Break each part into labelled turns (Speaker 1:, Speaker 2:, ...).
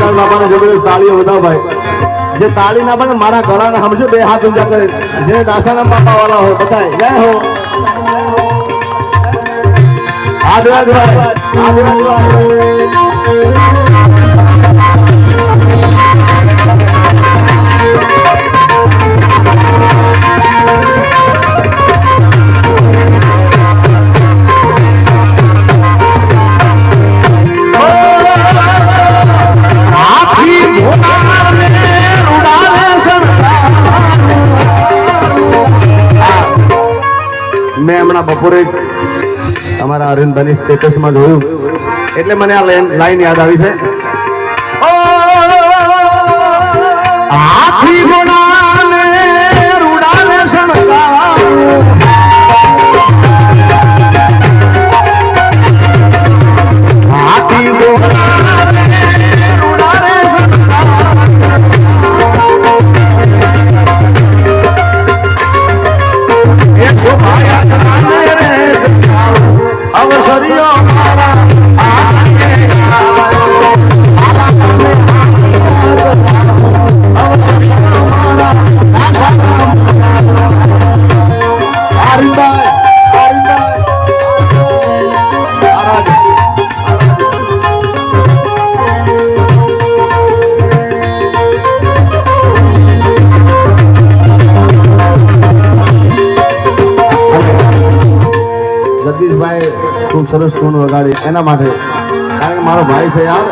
Speaker 1: જગન્નાથ બાપાને જબરદસ્ત તાળીઓ બતાવો ભાઈ. જે તાળી ના પડે મારા ગળાને હમશે બે હાથ ઊંચા કરે. જે દાસારામ બાપા વાળા હોય બધાય જય હો. આદિવાદ ભાઈ આદિવાદ ભાઈ. મેં હમણાં બપોરે તમારા અરવિંદભાઈની સ્ટેટસમાં જોયું એટલે મને આ લાઈન યાદ આવી છે. હાથી ઘોડાને રૂડાને શણગારું, હાથી ઘોડાને રૂડાને શણગારું, એકસો અવસરિયો મારા જગદીશભાઈ ખૂબ સરસ ટૂન વગાડી એના માટે, કારણ કે મારો ભાઈ છે યાર.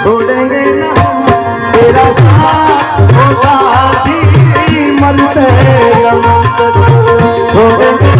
Speaker 1: છોડેંગે તેરા સાથ ઓ સાથી મરતે છોડેંગે